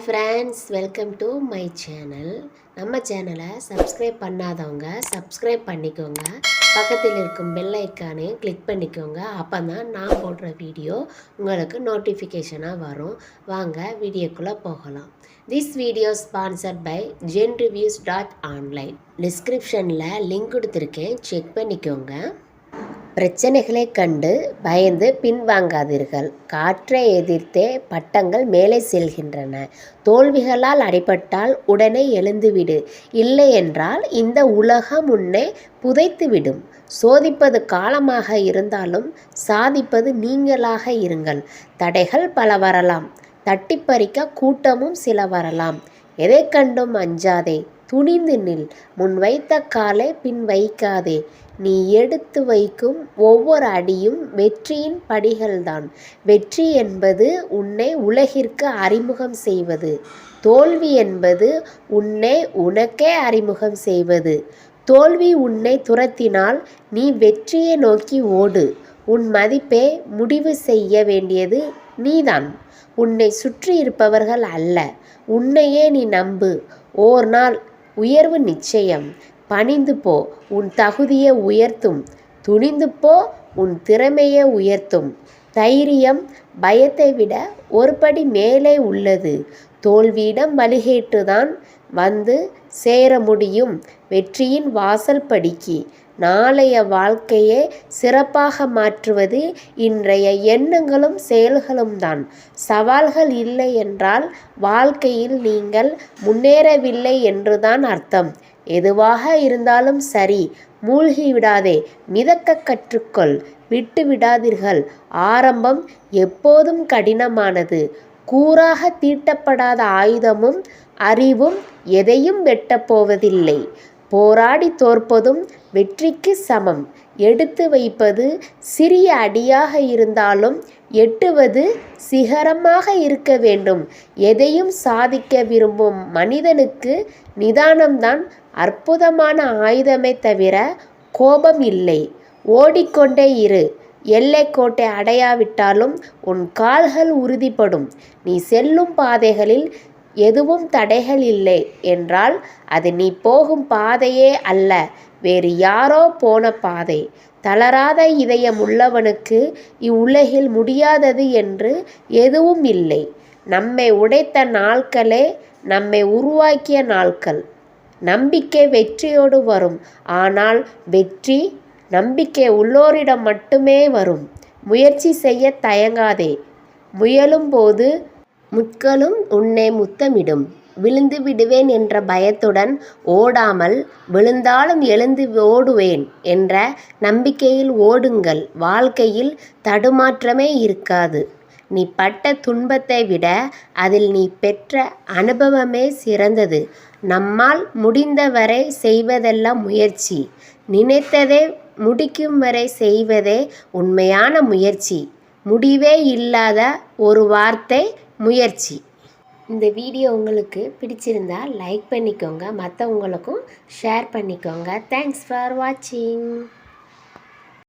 Friends, welcome to my channel. நம்ம சேனலை subscribe பண்ணாதவங்க சப்ஸ்கிரைப் பண்ணிக்கோங்க. பக்கத்தில் இருக்கும் பெல் ஐக்கானையும் கிளிக் பண்ணிக்கோங்க. அப்போ தான் நான் போடுற வீடியோ உங்களுக்கு நோட்டிஃபிகேஷனாக வரும். வாங்க வீடியோக்குள்ளே போகலாம். This video sponsored by genreviews.online. டிஸ்கிரிப்ஷனில் லிங்க் கொடுத்துருக்கேன், செக் பண்ணிக்கோங்க. பிரச்சனைகளை கண்டு பயந்து பின்வாங்காதீர்கள். காற்றை எதிர்த்தே பட்டங்கள் மேலே செல்கின்றன. தோல்விகளால் அடிபட்டால் உடனே எழுந்துவிடு. இல்லையென்றால் இந்த உலகம் உன்னை புதைத்துவிடும். சோதிப்பது காலமாக இருந்தாலும் சாதிப்பது நீங்களாக இருங்கள். தடைகள் பல வரலாம், தட்டிப்பறிக்க கூட்டமும் சில வரலாம். எதை கண்டும் அஞ்சாதே, துணிந்து நில். முன் வைத்த காலை பின் வைக்காதே. நீ எடுத்து வைக்கும் ஒவ்வொரு அடியும் வெற்றியின் படிகள்தான். வெற்றி என்பது உன்னை உலகிற்கு அறிமுகம் செய்வது. தோல்வி என்பது உன்னை உனக்கே அறிமுகம் செய்வது. தோல்வி உன்னை துரத்தினால் நீ வெற்றியை நோக்கி ஓடு. உன் மதிப்பை முடிவு செய்ய வேண்டியது நீதான், உன்னை சுற்றி இருப்பவர்கள் அல்ல. உன்னையே நீ நம்பு. ஓர் நாள் உயர்வு நிச்சயம். பணிந்து போ, உன் தகுதியை உயர்த்தும். துணிந்து போ, உன் திறமையை உயர்த்தும். தைரியம் பயத்தை விட ஒரு படி மேலே உள்ளது. தோல்வியிடம் வழிகேட்டுதான் வந்து சேர முடியும் வெற்றியின் வாசல் படிக்கு. நாளைய வாழ்க்கையை சிறப்பாக மாற்றுவது இன்றைய எண்ணங்களும் செயல்களும் தான். சவால்கள் இல்லை என்றால் வாழ்க்கையில் நீங்கள் முன்னேறவில்லை என்றுதான் அர்த்தம். எதுவாக இருந்தாலும் சரி, மூழ்கி விடாதே, மிதக்க கற்றுக்கொள். விட்டு விடாதீர்கள். ஆரம்பம் எப்போதும் கடினமானது. கூராக தீட்டப்படாத ஆயுதமும் அறிவும் எதையும் வெட்டப்போவதில்லை. போராடி தோற்பதும் வெற்றிக்கு சமம். எடுத்து வைப்பது சிறிய அடியாக இருந்தாலும் எட்டுவது சிகரமாக இருக்க வேண்டும். எதையும் சாதிக்க விரும்பும் மனிதனுக்கு நிதானம்தான் அற்புதமான ஆயுதமே தவிர கோபம் இல்லை. ஓடிக்கொண்டே இரு. எல்லைக்கோட்டை அடையாவிட்டாலும் உன் கால்கள் உறுதிப்படும். நீ செல்லும் பாதைகளில் எதுவும் தடைகள் இல்லை என்றால் அது நீ போகும் பாதையே அல்ல, வேறு யாரோ போன பாதை. தளராத இதயம் உள்ளவனுக்கு இவ்வுலகில் முடியாதது என்று எதுவும் இல்லை. நம்மை உடைத்த நாட்களே நம்மை உருவாக்கிய நாட்கள். நம்பிக்கை வெற்றியோடு வரும், ஆனால் வெற்றி நம்பிக்கை உள்ளோரிடம் மட்டுமே வரும். முயற்சி செய்ய தயங்காதே. முயலும் போது முட்களும் உன்னை முத்தமிடும். விழுந்து விடுவேன் என்ற பயத்துடன் ஓடாமல், விழுந்தாலும் எழுந்து ஓடுவேன் என்ற நம்பிக்கையில் ஓடுங்கள். வாழ்க்கையில் தடுமாற்றமே இருக்காது. நீ பட்ட துன்பத்தை விட அதில் நீ பெற்ற அனுபவமே சிறந்தது. நம்மால் முடிந்தவரை செய்வதெல்லாம் முயற்சி. நினைத்ததை முடிக்கும் வரை செய்வதே உண்மையான முயற்சி. முடிவே இல்லாத ஒரு வார்த்தை முயற்சி. இந்த வீடியோ உங்களுக்கு பிடிச்சிருந்தா லைக் பண்ணிக்கோங்க, மற்றவங்களுக்கும் ஷேர் பண்ணிக்கோங்க. தேங்க்ஸ் ஃபார் வாட்சிங்.